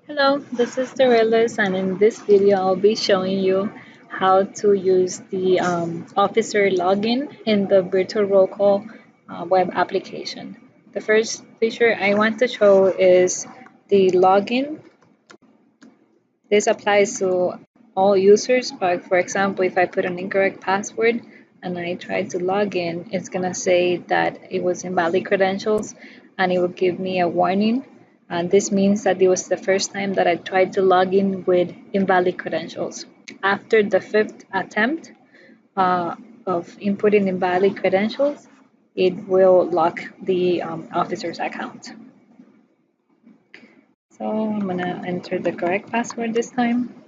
Hello, this is Dorelis, and in this video I'll be showing you how to use the officer login in the virtual roll call web application. The first feature I want to show is the login. This applies to all users, but for example, if I put an incorrect password and I try to log in, it's gonna say that it was invalid credentials and it will give me a warning. And this means that it was the first time that I tried to log in with invalid credentials. After the fifth attempt uh, of inputting invalid credentials, it will lock the officer's account. So I'm gonna enter the correct password this time.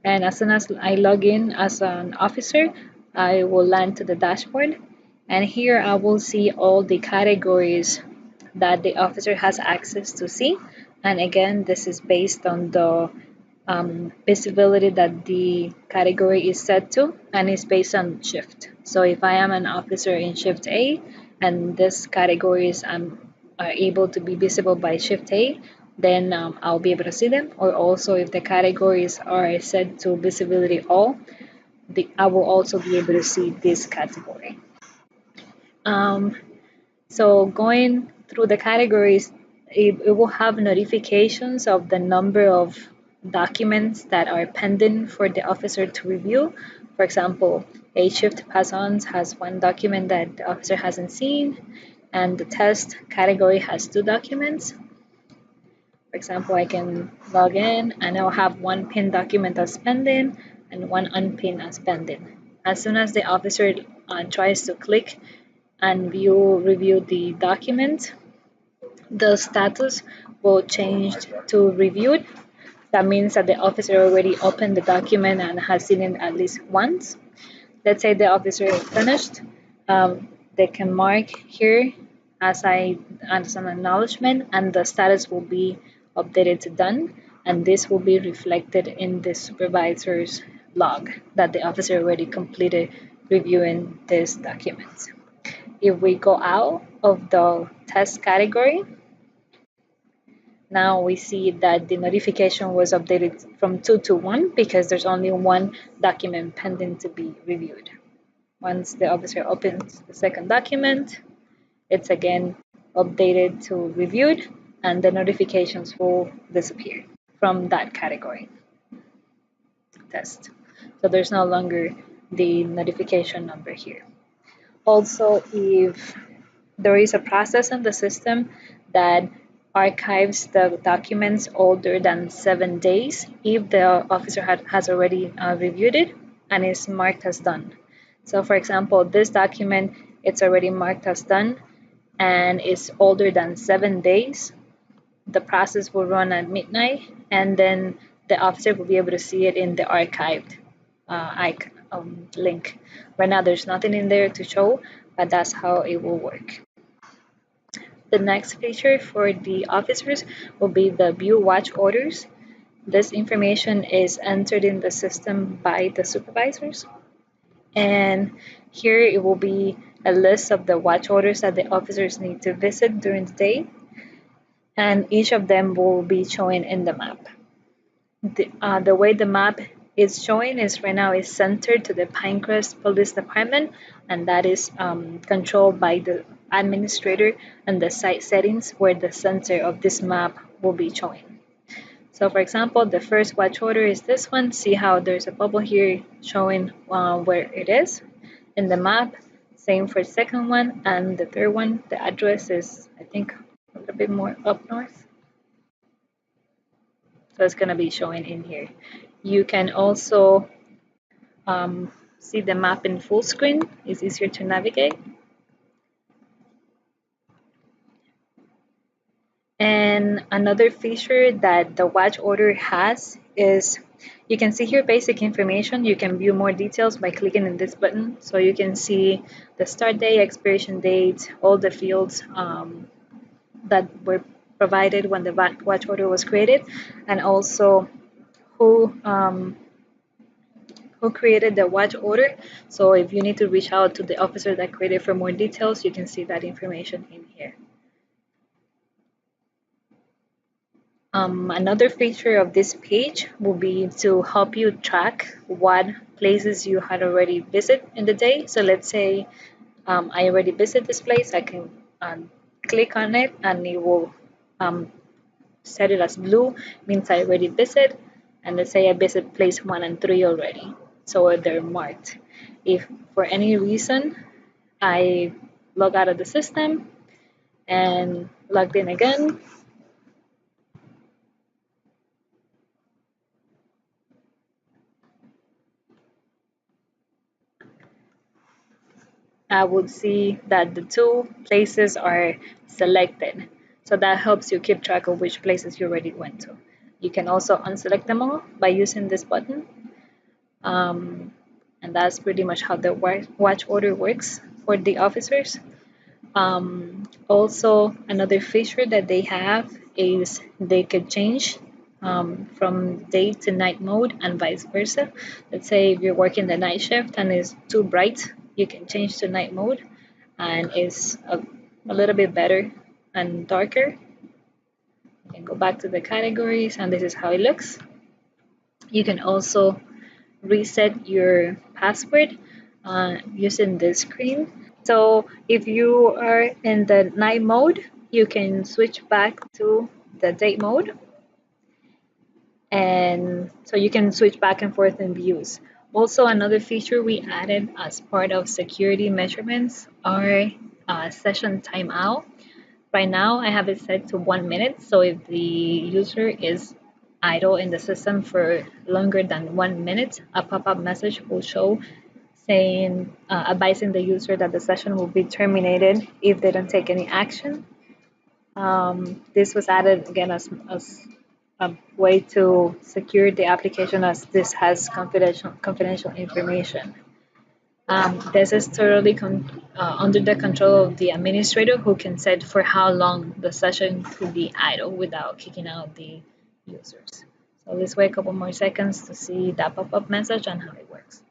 And as soon as I log in as an officer, I will land to the dashboard. And here I will see all the categories that the officer has access to see. And again, this is based on the visibility that the category is set to, and it's based on shift. So if I am an officer in shift A and this categories are able to be visible by shift A, then I'll be able to see them. Or also if the categories are set to visibility all, I will also be able to see this category. Um, so going through the categories, it will have notifications of the number of documents that are pending for the officer to review. For example, a shift pass-ons has one document that the officer hasn't seen, and the test category has two documents. For example, I can log in and I'll have one pinned document as pending and one unpinned as pending. As soon as the officer tries to click and review the document, the status will change to reviewed. That means that the officer already opened the document and has seen it at least once. Let's say the officer is finished. They can mark here as an acknowledgement, and the status will be updated to done, and this will be reflected in the supervisor's log that the officer already completed reviewing this document. If we go out of the test category, now we see that the notification was updated from 2 to 1 because there's only one document pending to be reviewed. Once the officer opens the second document, it's again updated to reviewed, and the notifications will disappear from that category test. So there's no longer the notification number here. Also, if there is a process in the system that archives the documents older than 7 days, if the officer has already reviewed it and is marked as done. So for example, this document, it's already marked as done and is older than 7 days. The process will run at midnight, and then the officer will be able to see it in the archived link. Right now, there's nothing in there to show, but that's how it will work. The next feature for the officers will be the view watch orders. This information is entered in the system by the supervisors, and here it will be a list of the watch orders that the officers need to visit during the day, and each of them will be showing in the map. The way the map is showing is right now is centered to the Pinecrest Police Department, and that is controlled by the administrator and the site settings where the center of this map will be showing. So for example, the first watch order is this one. See how there's a bubble here showing where it is in the map. Same for the second one, and the third one, the address is, I think, a little bit more up north. So it's going to be showing in here. You can also see the map in full screen. It's easier to navigate. And another feature that the watch order has is you can see here basic information. You can view more details by clicking in this button. So you can see the start date, expiration date, all the fields that were provided when the watch order was created, and also who created the watch order. So if you need to reach out to the officer that created for more details, you can see that information in here. Another feature of this page will be to help you track what places you had already visited in the day. So let's say I already visited this place, I can click on it and it will um, set it as blue, means I already visited. And let's say I visit place 1 and 3 already, so they're marked. If for any reason I log out of the system and logged in again, I would see that the two places are selected. So that helps you keep track of which places you already went to. You can also unselect them all by using this button. Um, and that's pretty much how the watch order works for the officers. Also, another feature that they have is they could change from day to night mode and vice versa. Let's say if you're working the night shift and it's too bright, you can change to night mode and it's a little bit better and darker. You can go back to the categories and this is how it looks. You can also reset your password using this screen. So if you are in the night mode, you can switch back to the day mode. And so you can switch back and forth in views. Also, another feature we added as part of security measurements are session timeout. Right now, I have it set to 1 minute. So if the user is idle in the system for longer than 1 minute, a pop-up message will show saying, advising the user that the session will be terminated if they don't take any action. This was added again as a way to secure the application as this has confidential information. This is totally under the control of the administrator who can set for how long the session could be idle without kicking out the users. So let's wait a couple more seconds to see that pop-up message and how it works.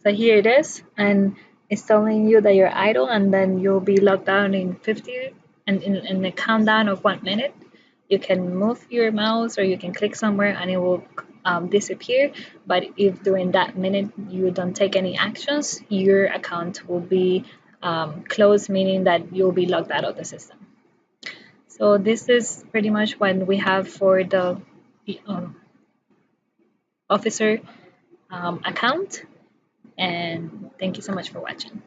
So here it is, and it's telling you that you're idle, and then you'll be logged out in 50, and in a countdown of 1 minute. You can move your mouse or you can click somewhere and it will disappear. But if during that minute you don't take any actions, your account will be closed, meaning that you'll be logged out of the system. So this is pretty much what we have for the officer account. And thank you so much for watching.